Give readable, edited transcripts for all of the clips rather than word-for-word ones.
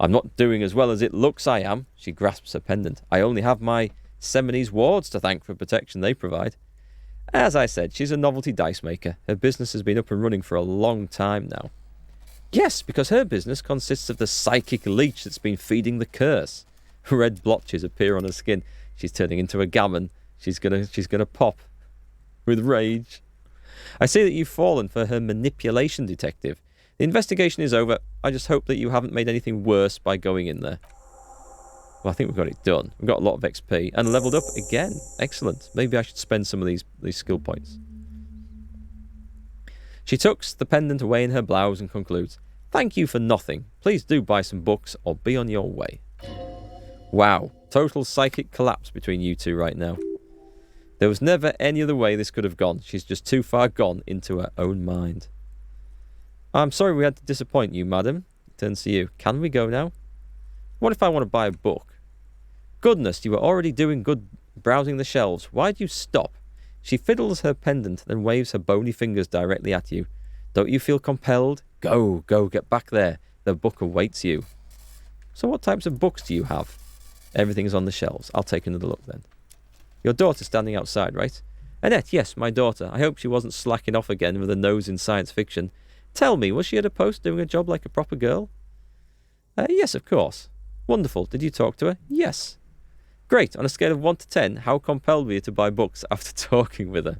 I'm not doing as well as it looks I am. She grasps her pendant. I only have my Seminese wards to thank for protection they provide. As I said, she's a novelty dice maker. Her business has been up and running for a long time now. Yes, because her business consists of the psychic leech that's been feeding the curse. Red blotches appear on her skin. She's turning into a gammon. She's gonna pop with rage. I see that you've fallen for her manipulation detective. The investigation is over. I just hope that you haven't made anything worse by going in there. Well, I think we've got it done. We've got a lot of XP and leveled up again. Excellent. Maybe I should spend some of these skill points. She tucks the pendant away in her blouse and concludes, "Thank you for nothing. Please do buy some books or be on your way." Wow. Total psychic collapse between you two right now. There was never any other way this could have gone. She's just too far gone into her own mind. "I'm sorry we had to disappoint you, madam." It turns to you. "Can we go now?" "What if I want to buy a book?" "Goodness, you were already doing good browsing the shelves. Why'd you stop?" She fiddles her pendant, then waves her bony fingers directly at you. "Don't you feel compelled? Go, get back there. The book awaits you." "So what types of books do you have?" "Everything's on the shelves. I'll take another look then." "Your daughter's standing outside, right?" "Annette, yes, my daughter. I hope she wasn't slacking off again with a nose in science fiction. Tell me, was she at a post doing a job like a proper girl?" Yes, of course." "Wonderful. Did you talk to her?" "Yes." "Great. On a scale of 1 to 10, how compelled were you to buy books after talking with her?"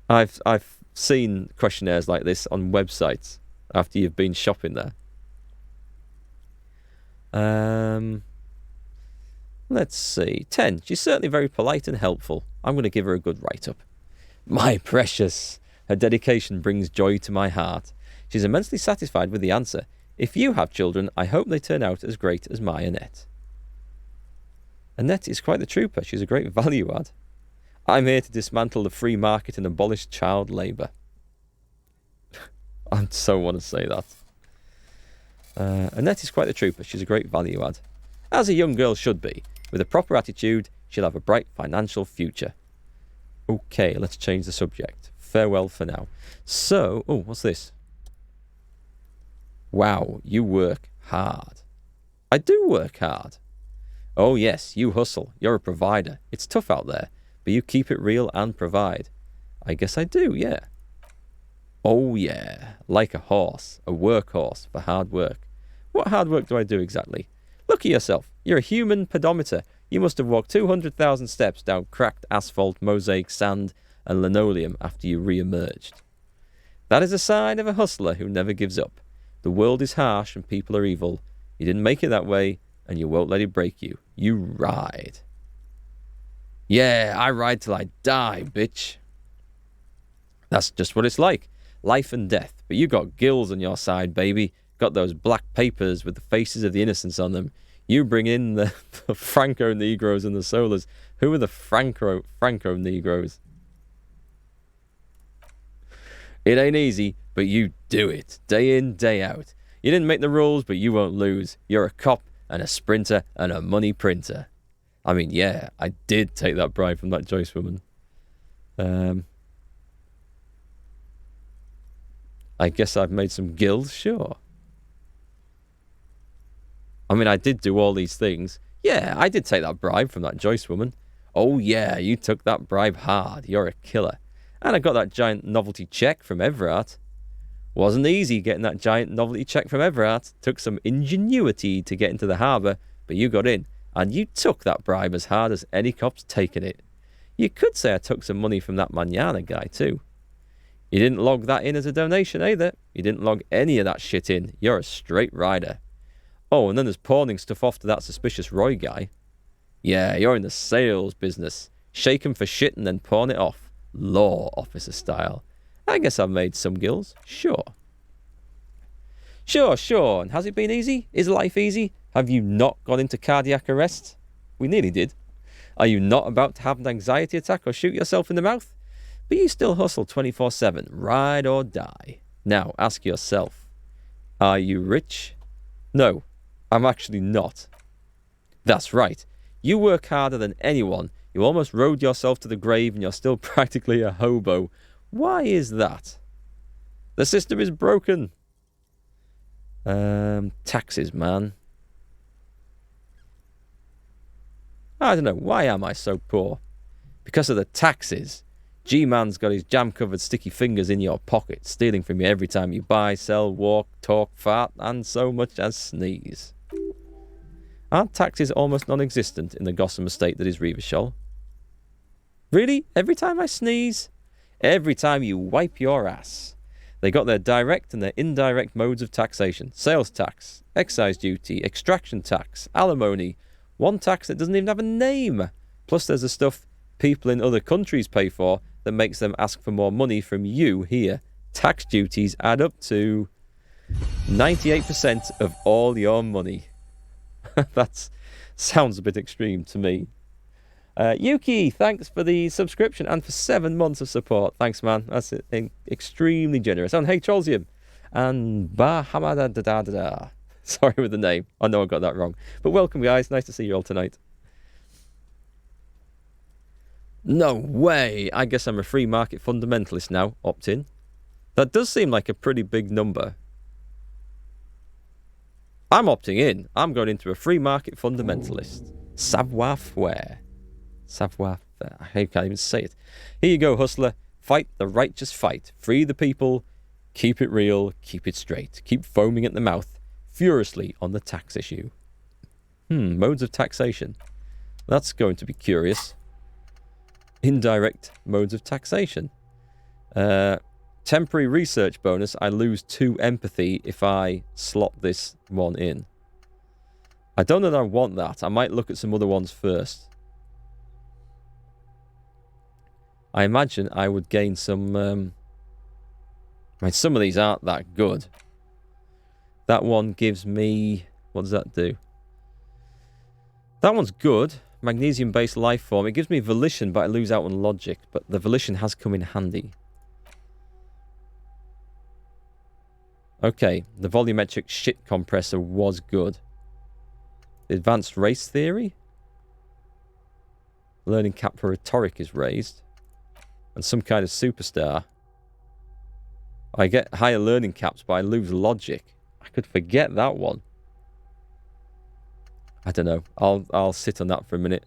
I've seen questionnaires like this on websites after you've been shopping there. Let's see. 10. She's certainly very polite and helpful. I'm going to give her a good write-up. "My precious. Her dedication brings joy to my heart. She's immensely satisfied with the answer. If you have children, I hope they turn out as great as my Annette." Annette is quite the trooper. She's a great value add. "I'm here to dismantle the free market and abolish child labour." I so want to say that. Annette is quite the trooper. She's a great value add. As a young girl should be. With a proper attitude, she'll have a bright financial future. Okay, let's change the subject. Farewell for now. So, what's this? Wow, you work hard. I do work hard. Oh yes, you hustle. You're a provider. It's tough out there, but you keep it real and provide. I guess I do, yeah. Oh yeah, like a horse, a workhorse for hard work. What hard work do I do exactly? Look at yourself. You're a human pedometer. You must have walked 200,000 steps down cracked asphalt, mosaic, sand, and linoleum after you re-emerged. That is a sign of a hustler who never gives up. The world is harsh and people are evil. You didn't make it that way, and you won't let it break you. You ride. Yeah, I ride till I die, bitch. That's just what it's like. Life and death. But you got gills on your side, baby. Got those black papers with the faces of the innocents on them. You bring in the Franco Negros and the Solars. Who are the Franco Negros? It ain't easy, but you do it. Day in, day out. You didn't make the rules, but you won't lose. You're a cop and a sprinter and a money printer. I mean, yeah, I did take that bribe from that Joyce woman. I guess I've made some gills, sure. I mean, I did do all these things. Yeah, I did take that bribe from that Joyce woman. Oh yeah, you took that bribe hard. You're a killer. And I got that giant novelty check from Everard. Wasn't easy getting that giant novelty check from Everard. Took some ingenuity to get into the harbour, but you got in. And you took that bribe as hard as any cop's taken it. You could say I took some money from that Manana guy too. You didn't log that in as a donation either. You didn't log any of that shit in. You're a straight rider. Oh, and then there's pawning stuff off to that suspicious Roy guy. Yeah, you're in the sales business. Shake 'em for shit and then pawn it off. Law officer style. I guess I've made some gills. Sure. Sure. And has it been easy? Is life easy? Have you not gone into cardiac arrest? We nearly did. Are you not about to have an anxiety attack or shoot yourself in the mouth? But you still hustle 24/7. Ride or die. Now, ask yourself. Are you rich? No, I'm actually not. That's right. You work harder than anyone. You almost rode yourself to the grave and you're still practically a hobo. Why is that? The system is broken. Taxes, man. I don't know. Why am I so poor? Because of the taxes. G-Man's got his jam-covered sticky fingers in your pocket, stealing from you every time you buy, sell, walk, talk, fart, and so much as sneeze. Aren't taxes almost non-existent in the gossamer state that is Revachol? Really? Every time I sneeze? Every time you wipe your ass. They got their direct and their indirect modes of taxation. Sales tax, excise duty, extraction tax, alimony. One tax that doesn't even have a name. Plus there's the stuff people in other countries pay for that makes them ask for more money from you here. Tax duties add up to 98% of all your money. That sounds a bit extreme to me. Yuki, thanks for the subscription and for 7 months of support. Thanks, man. That's extremely generous. And hey, Trollsium. And Bahamada. Sorry with the name. I know I got that wrong. But welcome, guys. Nice to see you all tonight. No way. I guess I'm a free market fundamentalist now. Opt in. That does seem like a pretty big number. I'm opting in. I'm going into a free market fundamentalist. Savoir-faire. Savoir-faire. I can't even say it. Here you go, hustler. Fight the righteous fight. Free the people. Keep it real. Keep it straight. Keep foaming at the mouth furiously on the tax issue. Modes of taxation. That's going to be curious. Indirect modes of taxation. Temporary research bonus. I lose 2 empathy if I slot this one in. I don't know that I want that. I might look at some other ones first. I imagine I would gain some... I mean, some of these aren't that good. That one gives me... What does that do? That one's good. Magnesium-based life form. It gives me volition, but I lose out on logic. But the volition has come in handy. Okay, the volumetric shit compressor was good. The advanced race theory. Learning cap for rhetoric is raised. And some kind of superstar. I get higher learning caps, but I lose logic. I could forget that one. I don't know. I'll sit on that for a minute.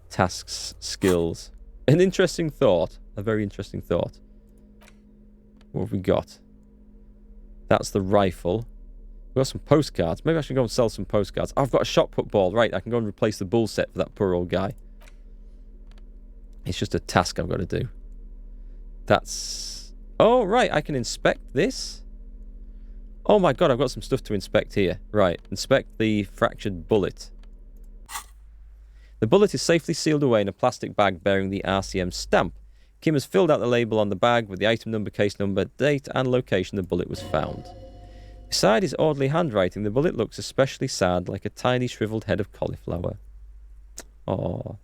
Tasks, skills. An interesting thought. A very interesting thought. What have we got? That's the rifle. We've got some postcards. Maybe I should go and sell some postcards. I've got a shot put ball. Right, I can go and replace the bull set for that poor old guy. It's just a task I've got to do. That's... Oh, right, I can inspect this. Oh my god, I've got some stuff to inspect here. Right, inspect the fractured bullet. The bullet is safely sealed away in a plastic bag bearing the RCM stamp. Kim has filled out the label on the bag with the item number, case number, date and location the bullet was found. Beside his orderly handwriting, the bullet looks especially sad, like a tiny shriveled head of cauliflower. Aww.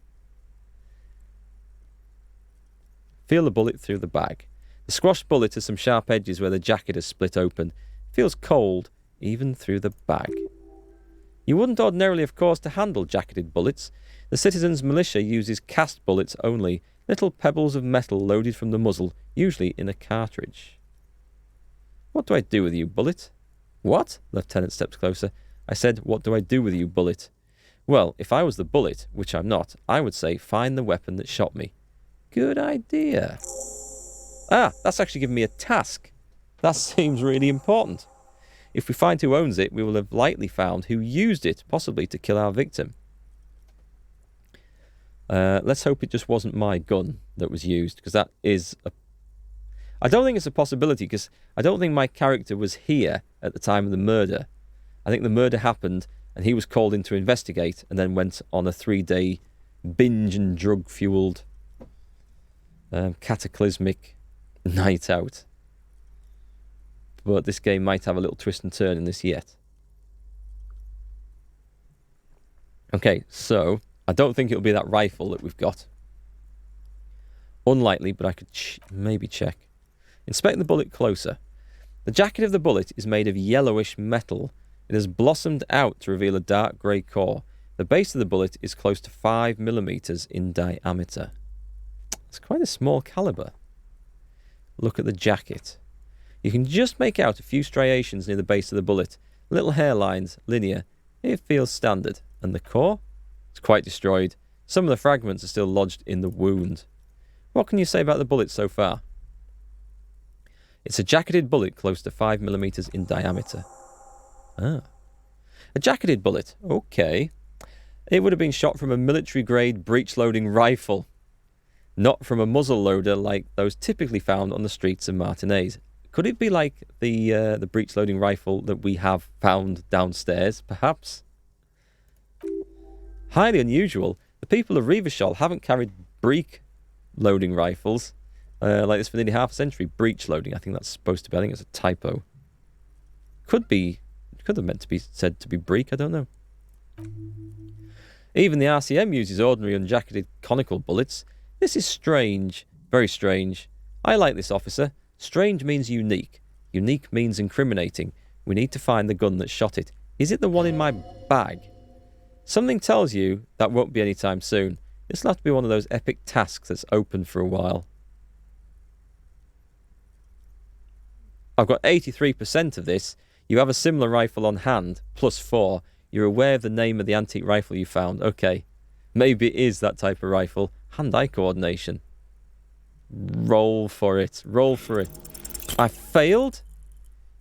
Feel the bullet through the bag. The squashed bullet has some sharp edges where the jacket has split open. Feels cold, even through the bag. You wouldn't ordinarily have cause to handle jacketed bullets. The citizens' militia uses cast bullets only, little pebbles of metal loaded from the muzzle, usually in a cartridge. What do I do with you, bullet? What? Lieutenant steps closer. I said, what do I do with you, bullet? Well, if I was the bullet, which I'm not, I would say, find the weapon that shot me. Good idea. Ah, that's actually given me a task. That seems really important. If we find who owns it, we will have likely found who used it, possibly to kill our victim. Let's hope it just wasn't my gun that was used, because that is a... I don't think it's a possibility, because I don't think my character was here at the time of the murder. I think the murder happened, and he was called in to investigate, and then went on a 3-day binge and drug-fueled cataclysmic night out. But this game might have a little twist and turn in this yet. Okay, so I don't think it'll be that rifle that we've got. Unlikely, but I could maybe check. Inspect the bullet closer. The jacket of the bullet is made of yellowish metal. It has blossomed out to reveal a dark grey core. The base of the bullet is close to 5mm in diameter. It's quite a small caliber. Look at the jacket. You can just make out a few striations near the base of the bullet. Little hairlines, linear. It feels standard. And the core? It's quite destroyed. Some of the fragments are still lodged in the wound. What can you say about the bullet so far? It's a jacketed bullet close to 5mm in diameter. Ah. A jacketed bullet. Okay. It would have been shot from a military-grade breech-loading rifle, not from a muzzle loader like those typically found on the streets of Martinez. Could it be like the breech-loading rifle that we have found downstairs, perhaps? Highly unusual. The people of Revachol haven't carried breech-loading rifles like this for nearly half a century. Breech-loading, I think that's supposed to be. I think it's a typo. Could have meant to be said to be breech, I don't know. Even the RCM uses ordinary unjacketed conical bullets. This is strange. Very strange. I like this, officer. Strange means unique. Unique means incriminating. We need to find the gun that shot it. Is it the one in my bag? Something tells you that won't be anytime soon. This will have to be one of those epic tasks that's open for a while. I've got 83% of this. You have a similar rifle on hand, +4. You're aware of the name of the antique rifle you found. Okay. Maybe it is that type of rifle. Hand-eye coordination. Roll for it. Roll for it. I failed?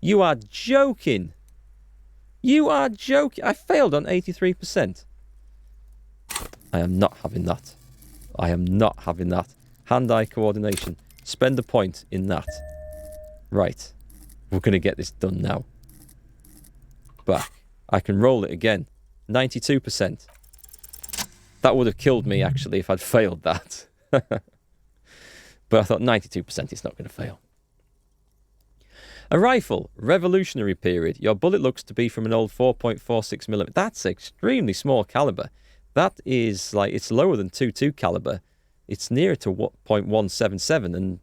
You are joking. You are joking. I failed on 83%. I am not having that. I am not having that. Hand-eye coordination. Spend a point in that. Right. We're going to get this done now. Back. I can roll it again. 92%. That would have killed me, actually, if I'd failed that. But I thought 92% is not going to fail. A rifle, revolutionary period. Your bullet looks to be from an old 4.46mm. That's extremely small caliber. That is like, it's lower than .22 caliber. It's nearer to .177, and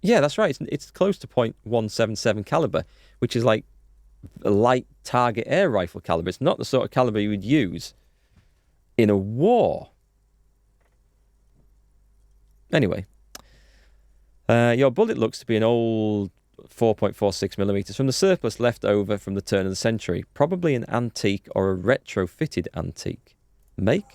yeah, that's right. It's close to .177 caliber, which is like a light target air rifle caliber. It's not the sort of caliber you would use in a war. Anyway, your bullet looks to be an old 4.46mm from the surplus left over from the turn of the century. Probably an antique or a retrofitted antique. Make?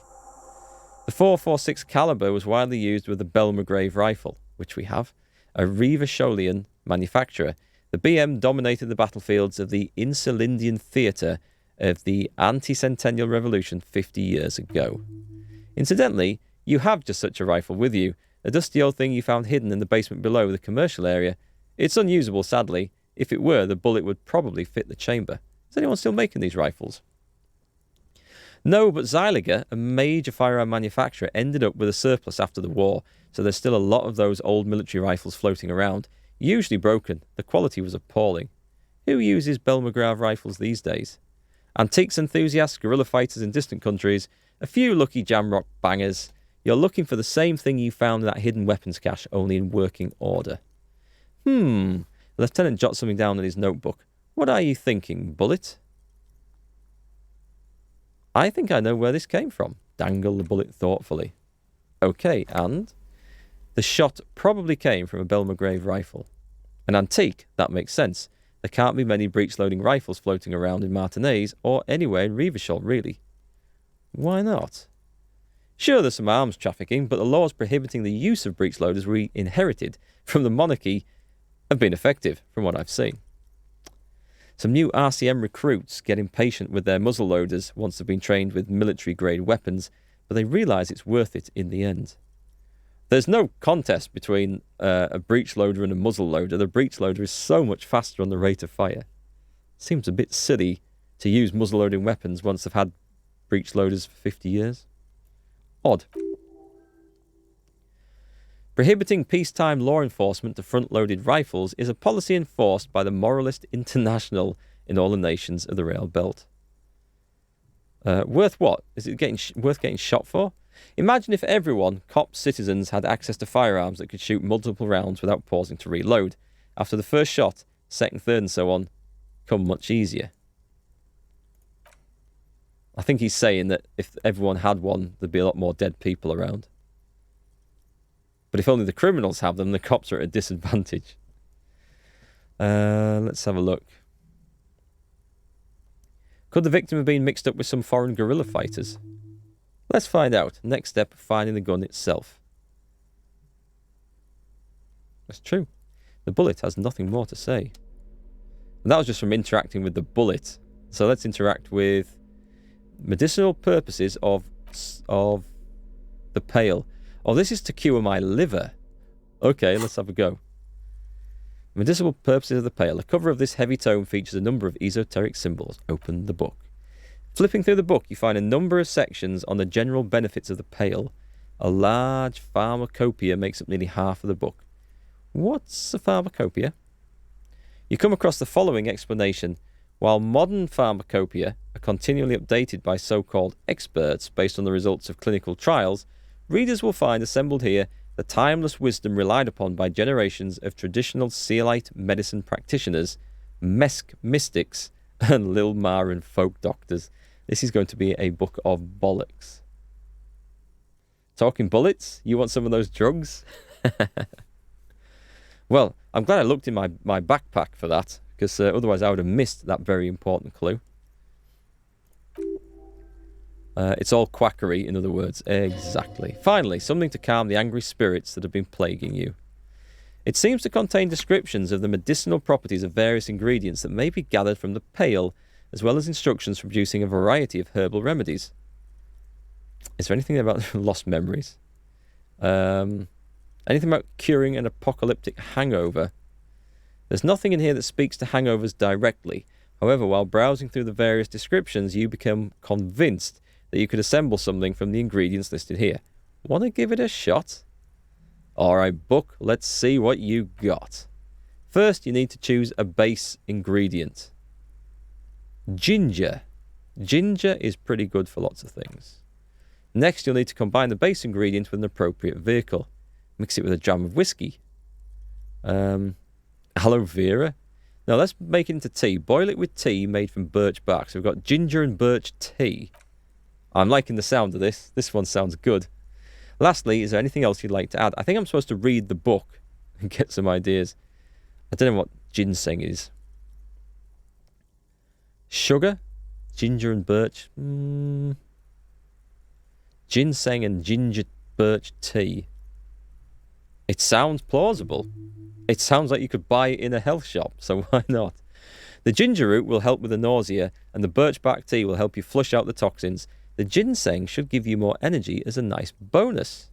The .446 caliber was widely used with the Belmargrave rifle, which we have, a Revacholian manufacturer. The BM dominated the battlefields of the Insulindian theatre of the anti-centennial revolution 50 years ago. Incidentally, you have just such a rifle with you, a dusty old thing you found hidden in the basement below the commercial area. It's unusable, sadly. If it were, the bullet would probably fit the chamber. Is anyone still making these rifles? No, but Zeiliger, a major firearm manufacturer, ended up with a surplus after the war, so there's still a lot of those old military rifles floating around. Usually broken. The quality was appalling. Who uses Belmargrave rifles these days? Antiques enthusiasts, guerrilla fighters in distant countries, a few lucky jamrock bangers. You're looking for the same thing you found in that hidden weapons cache, only in working order. The lieutenant jots something down in his notebook. What are you thinking, bullet? I think I know where this came from. Dangle the bullet thoughtfully. Okay, and? The shot probably came from a Belmargrave rifle. An antique, that makes sense. There can't be many breech-loading rifles floating around in Martinez or anywhere in Revachol, really. Why not? Sure, there's some arms trafficking, but the laws prohibiting the use of breech-loaders we inherited from the monarchy have been effective, from what I've seen. Some new RCM recruits get impatient with their muzzle loaders once they've been trained with military-grade weapons, but they realise it's worth it in the end. There's no contest between a breech loader and a muzzle loader. The breech loader is so much faster on the rate of fire. Seems a bit silly to use muzzle loading weapons once they've had breech loaders for 50 years. Odd. Prohibiting peacetime law enforcement to front-loaded rifles is a policy enforced by the Moralist International in all the nations of the Rail Belt. Worth what? Is it worth getting shot for? Imagine if everyone, cops, citizens, had access to firearms that could shoot multiple rounds without pausing to reload. After the first shot, second, third, and so on, come much easier. I think he's saying that if everyone had one, there'd be a lot more dead people around. But if only the criminals have them, the cops are at a disadvantage. Let's have a look. Could the victim have been mixed up with some foreign guerrilla fighters? Let's find out. Next step, finding the gun itself. That's true. The bullet has nothing more to say. And that was just from interacting with the bullet. So let's interact with medicinal purposes of the pail. Oh, this is to cure my liver. Okay, let's have a go. Medicinal purposes of the pail. The cover of this heavy tome features a number of esoteric symbols. Open the book. Flipping through the book, you find a number of sections on the general benefits of the pail. A large pharmacopoeia makes up nearly half of the book. What's a pharmacopoeia? You come across the following explanation. While modern pharmacopoeia are continually updated by so-called experts based on the results of clinical trials, readers will find assembled here the timeless wisdom relied upon by generations of traditional Sealite medicine practitioners, Mesk mystics, and Lilmaran folk doctors. This is going to be a book of bollocks. Talking bullets? You want some of those drugs? Well, I'm glad I looked in my backpack for that, because otherwise I would have missed that very important clue. It's all quackery, in other words. Exactly. Finally, something to calm the angry spirits that have been plaguing you. It seems to contain descriptions of the medicinal properties of various ingredients that may be gathered from the pail, as well as instructions for producing a variety of herbal remedies. Is there anything about lost memories? Anything about curing an apocalyptic hangover? There's nothing in here that speaks to hangovers directly. However, while browsing through the various descriptions, you become convinced that you could assemble something from the ingredients listed here. Want to give it a shot? Alright, book, let's see what you got. First, you need to choose a base ingredient. Ginger. Ginger is pretty good for lots of things. Next, you'll need to combine the base ingredient with an appropriate vehicle. Mix it with a dram of whiskey. Aloe vera. Now let's make it into tea. Boil it with tea made from birch bark. So we've got ginger and birch tea. I'm liking the sound of this. This one sounds good. Lastly, is there anything else you'd like to add? I think I'm supposed to read the book and get some ideas. I don't know what ginseng is. Sugar? Ginger and birch? Ginseng and ginger birch tea. It sounds plausible. It sounds like you could buy it in a health shop, so why not? The ginger root will help with the nausea, and the birch bark tea will help you flush out the toxins. The ginseng should give you more energy as a nice bonus.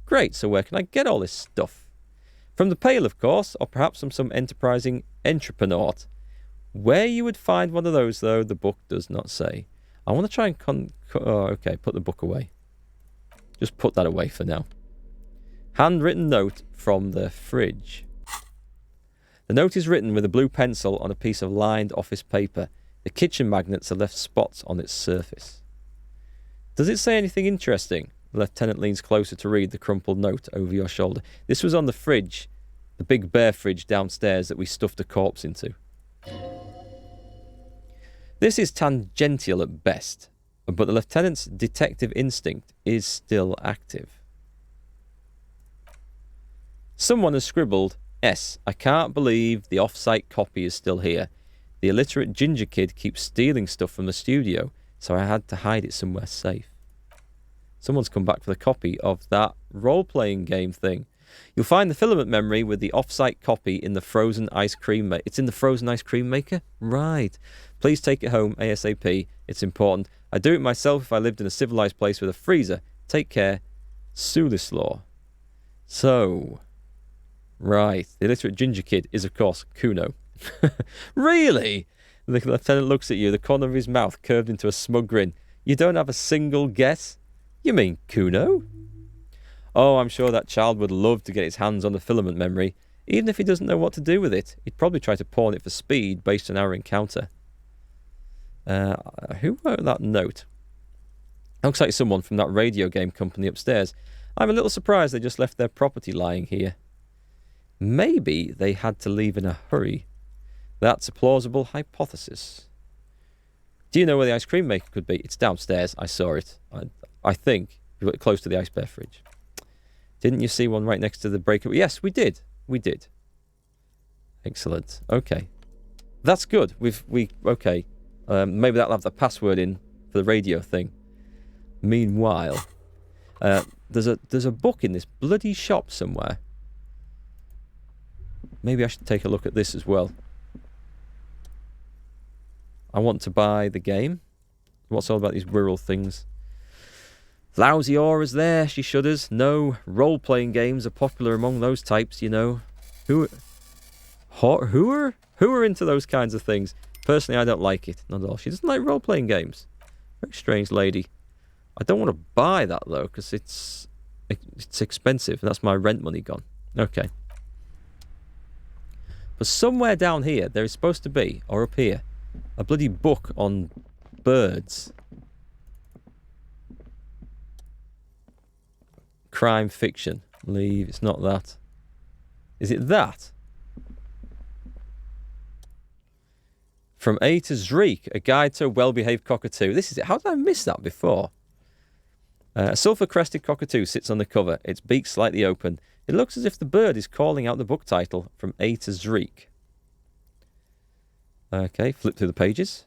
Great, so where can I get all this stuff? From the pail, of course, or perhaps from some enterprising entrepreneur. Where you would find one of those, though, the book does not say. I want to try and okay, put the book away. Just put that away for now. Handwritten note from the fridge. The note is written with a blue pencil on a piece of lined office paper. The kitchen magnets have left spots on its surface. Does it say anything interesting? The lieutenant leans closer to read the crumpled note over your shoulder. This was on the fridge, the big bear fridge downstairs that we stuffed a corpse into. This is tangential at best, but the lieutenant's detective instinct is still active. Someone has scribbled, S. I can't believe the off-site copy is still here. The illiterate ginger kid keeps stealing stuff from the studio, so I had to hide it somewhere safe. Someone's come back for the copy of that role-playing game thing. You'll find the filament memory with the off-site copy in the frozen ice cream maker. It's in the frozen ice cream maker? Right. Please take it home ASAP. It's important. I'd do it myself if I lived in a civilized place with a freezer. Take care. Sulislaw. So... Right, the illiterate ginger kid is, of course, Kuno. Really? The lieutenant looks at you, the corner of his mouth curved into a smug grin. You don't have a single guess? You mean Kuno? Oh, I'm sure that child would love to get his hands on the filament memory. Even if he doesn't know what to do with it, he'd probably try to pawn it for speed based on our encounter. Who wrote that note? Looks like someone from that radio game company upstairs. I'm a little surprised they just left their property lying here. Maybe they had to leave in a hurry. That's a plausible hypothesis. Do you know where the ice cream maker could be? It's downstairs. I saw it. I think close to the ice bear fridge. Didn't you see one right next to the breaker? Yes, we did. We did. Excellent. Okay. That's good. Okay. Maybe that'll have the password in for the radio thing. Meanwhile, there's a book in this bloody shop somewhere. Maybe I should take a look at this as well. I want to buy the game. What's all about these rural things? Lousy auras there, she shudders. No, role-playing games are popular among those types, you know. Who are into those kinds of things? Personally, I don't like it. Not at all. She doesn't like role-playing games. Very strange lady. I don't want to buy that, though, because it's expensive. That's my rent money gone. Okay. But somewhere down here, there is supposed to be, or up here, a bloody book on birds. Crime fiction. Leave. It's not that. Is it that? From A to Zreek, a guide to a well-behaved cockatoo. This is it. How did I miss that before? A sulphur-crested cockatoo sits on the cover, its beak slightly open. It looks as if the bird is calling out the book title, From A to Zreek. Okay, flip through the pages.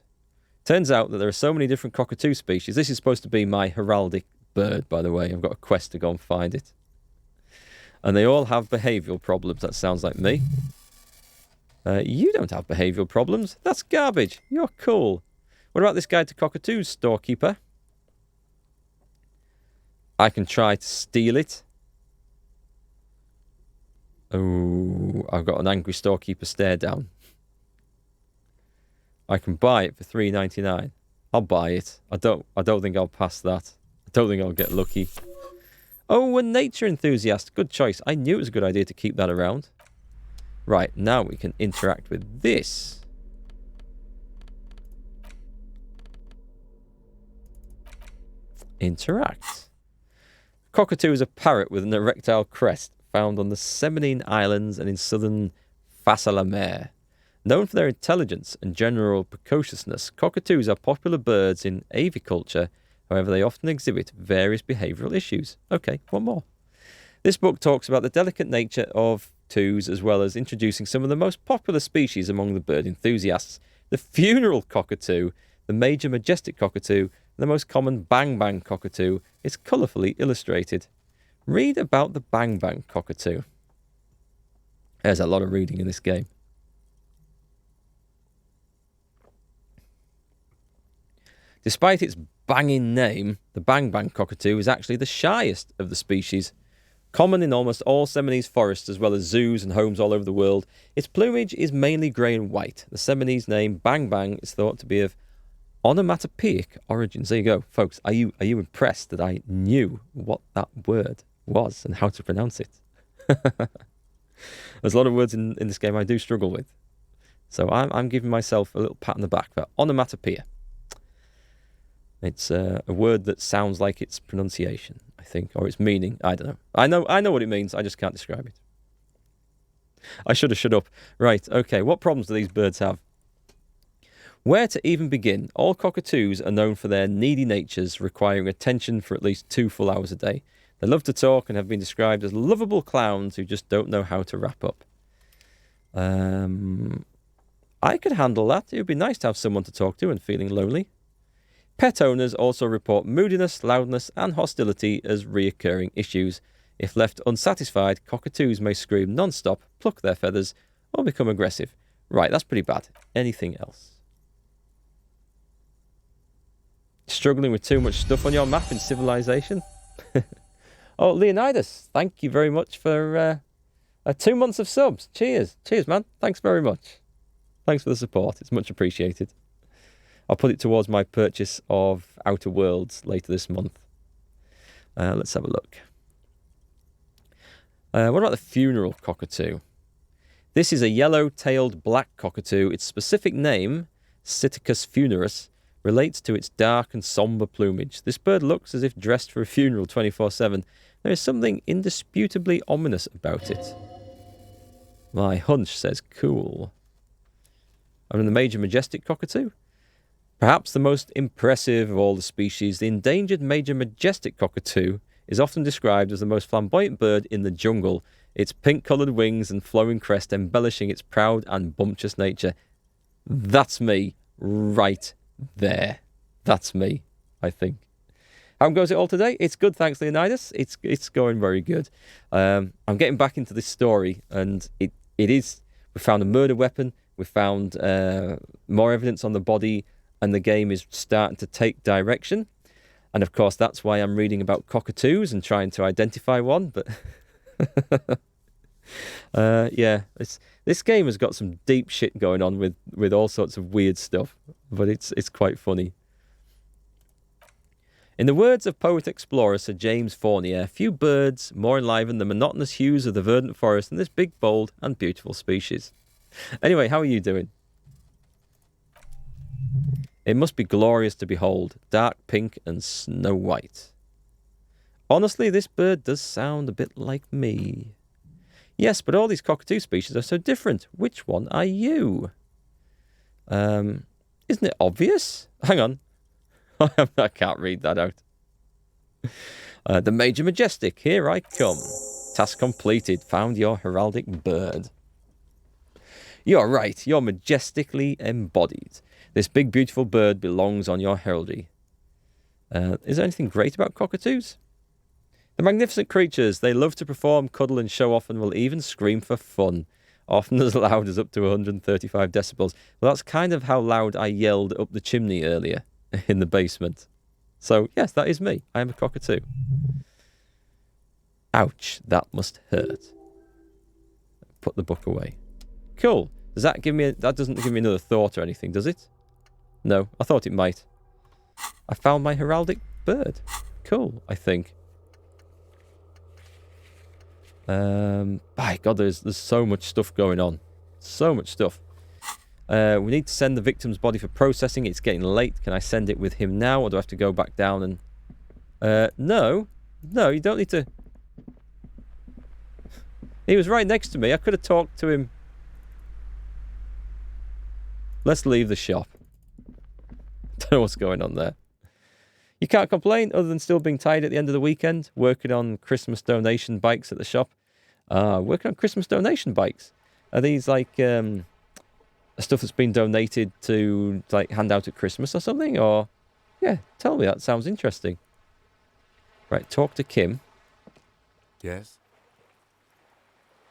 Turns out that there are so many different cockatoo species. This is supposed to be my heraldic bird, by the way. I've got a quest to go and find it. And they all have behavioural problems. That sounds like me. You don't have behavioural problems. That's garbage. You're cool. What about this guide to cockatoos, storekeeper? I can try to steal it. Oh, I've got an angry storekeeper stare down. I can buy it for $3.99. I'll buy it. I don't think I'll pass that. I don't think I'll get lucky. Oh, a nature enthusiast. Good choice. I knew it was a good idea to keep that around. Right, now we can interact with this. Interact. Cockatoo is a parrot with an erectile crest found on the Seminine Islands and in southern Face-à-la-Mer. Known for their intelligence and general precociousness, cockatoos are popular birds in aviculture. However, they often exhibit various behavioural issues. Okay, one more. This book talks about the delicate nature of twos, as well as introducing some of the most popular species among the bird enthusiasts. The funeral cockatoo, the major majestic cockatoo, and the most common bang-bang cockatoo is colourfully illustrated. Read about the bang-bang cockatoo. There's a lot of reading in this game. Despite its banging name, the bang-bang cockatoo is actually the shyest of the species. Common in almost all Seminese forests as well as zoos and homes all over the world, its plumage is mainly grey and white. The Seminese name bang-bang is thought to be of onomatopoeic origins. There you go, folks. Are you impressed that I knew what that word was and how to pronounce it? There's a lot of words in this game I do struggle with. So I'm giving myself a little pat on the back for onomatopoeia. It's a word that sounds like its pronunciation, I think, or its meaning. I don't know. I know what it means. I just can't describe it. I should have shut up. Right, okay. What problems do these birds have? Where to even begin? All cockatoos are known for their needy natures, requiring attention for at least 2 full hours a day. They love to talk and have been described as lovable clowns who just don't know how to wrap up. I could handle that. It would be nice to have someone to talk to and feeling lonely. Pet owners also report moodiness, loudness, and hostility as reoccurring issues. If left unsatisfied, cockatoos may scream non-stop, pluck their feathers, or become aggressive. Right, that's pretty bad. Anything else? Struggling with too much stuff on your map in Civilization? Oh, Leonidas, thank you very much for 2 months of subs. Cheers. Cheers, man. Thanks very much. Thanks for the support. It's much appreciated. I'll put it towards my purchase of Outer Worlds later this month. Let's have a look. What about the funeral cockatoo? This is a yellow-tailed black cockatoo. Its specific name, Psittacus funeris, relates to its dark and sombre plumage. This bird looks as if dressed for a funeral 24/7. There is something indisputably ominous about it. My hunch says cool. And the major majestic cockatoo? Perhaps the most impressive of all the species, the endangered major majestic cockatoo is often described as the most flamboyant bird in the jungle, its pink-coloured wings and flowing crest embellishing its proud and bumptious nature. That's me right there. That's me, I think. How goes it all today? It's good, thanks, Leonidas. It's going very good. I'm getting back into this story, and it is. We found a murder weapon. We found more evidence on the body, and the game is starting to take direction. And of course, that's why I'm reading about cockatoos and trying to identify one. But yeah, this game has got some deep shit going on with all sorts of weird stuff. But it's quite funny. In the words of poet-explorer Sir James Fournier, few birds more enliven the monotonous hues of the verdant forest than this big, bold, and beautiful species. Anyway, how are you doing? It must be glorious to behold, dark pink and snow white. Honestly, this bird does sound a bit like me. Yes, but all these cockatoo species are so different. Which one are you? Isn't it obvious? Hang on. I can't read that out. The Major Majestic, here I come. Task completed. Found your heraldic bird. You're right. You're majestically embodied. This big, beautiful bird belongs on your heraldry. Is there anything great about cockatoos? The magnificent creatures. They love to perform, cuddle, and show off, and will even scream for fun. Often as loud as up to 135 decibels. Well, that's kind of how loud I yelled up the chimney earlier in the basement. So, yes, that is me. I am a cockatoo. Ouch, that must hurt. Put the book away. Cool. Does that give me... that doesn't give me another thought or anything, does it? No, I thought it might. I found my heraldic bird. Cool, I think. By God, there's so much stuff going on. So much stuff. We need to send the victim's body for processing. It's getting late. Can I send it with him now, or do I have to go back down and... No. No, you don't need to... He was right next to me. I could have talked to him. Let's leave the shop. Don't know what's going on there. You can't complain other than still being tired at the end of the weekend, working on Christmas donation bikes at the shop. Working on Christmas donation bikes. Are these like stuff that's been donated to like hand out at Christmas or something? Or yeah, tell me, that sounds interesting. Right, talk to Kim. Yes.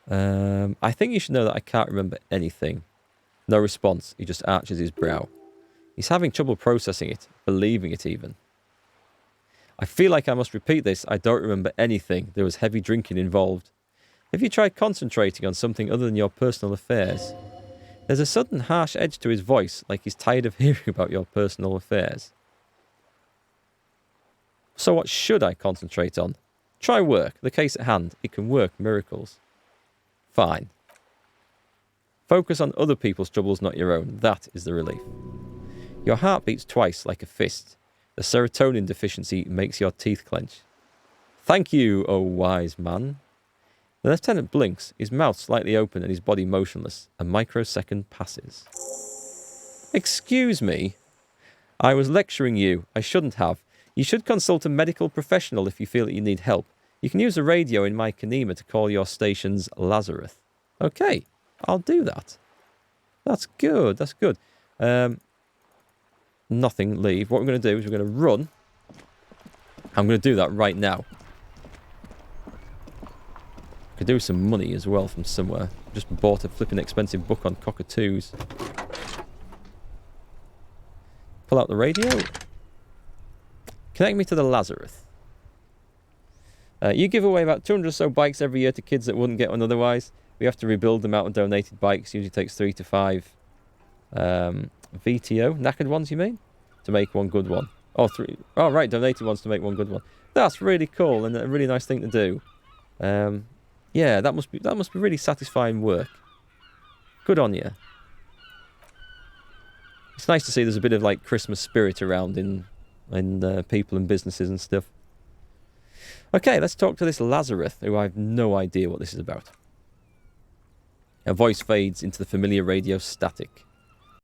I think you should know that I can't remember anything. No response. He just arches his brow. He's having trouble processing it, believing it even. I feel like I must repeat this. I don't remember anything. There was heavy drinking involved. Have you tried concentrating on something other than your personal affairs? There's a sudden harsh edge to his voice, like he's tired of hearing about your personal affairs. So what should I concentrate on? Try work. The case at hand. It can work miracles. Fine. Focus on other people's troubles, not your own. That is the relief. Your heart beats twice like a fist. The serotonin deficiency makes your teeth clench. Thank you, O wise man. The lieutenant blinks, his mouth slightly open and his body motionless. A microsecond passes. Excuse me. I was lecturing you. I shouldn't have. You should consult a medical professional if you feel that you need help. You can use the radio in my Kanema to call your station's Lazarus. Okay, I'll do that. That's good, that's good. Nothing, leave. What we're going to do is we're going to run. I'm going to do that right now. Could do some money as well from somewhere. Just bought a flipping expensive book on cockatoos. Pull out the radio. Connect me to the Lazarus. You give away about 200 or so bikes every year to kids that wouldn't get one otherwise. We have to rebuild them out of donated bikes. Usually takes 3 to 5 VTO. Knackered ones, you mean? To make one good one. Oh, 3. Oh, right. Donated ones to make one good one. That's really cool and a really nice thing to do. Yeah, that must be really satisfying work. Good on you. It's nice to see there's a bit of like Christmas spirit around in people and businesses and stuff. Okay, let's talk to this Lazarus, who I have no idea what this is about. Her voice fades into the familiar radio static.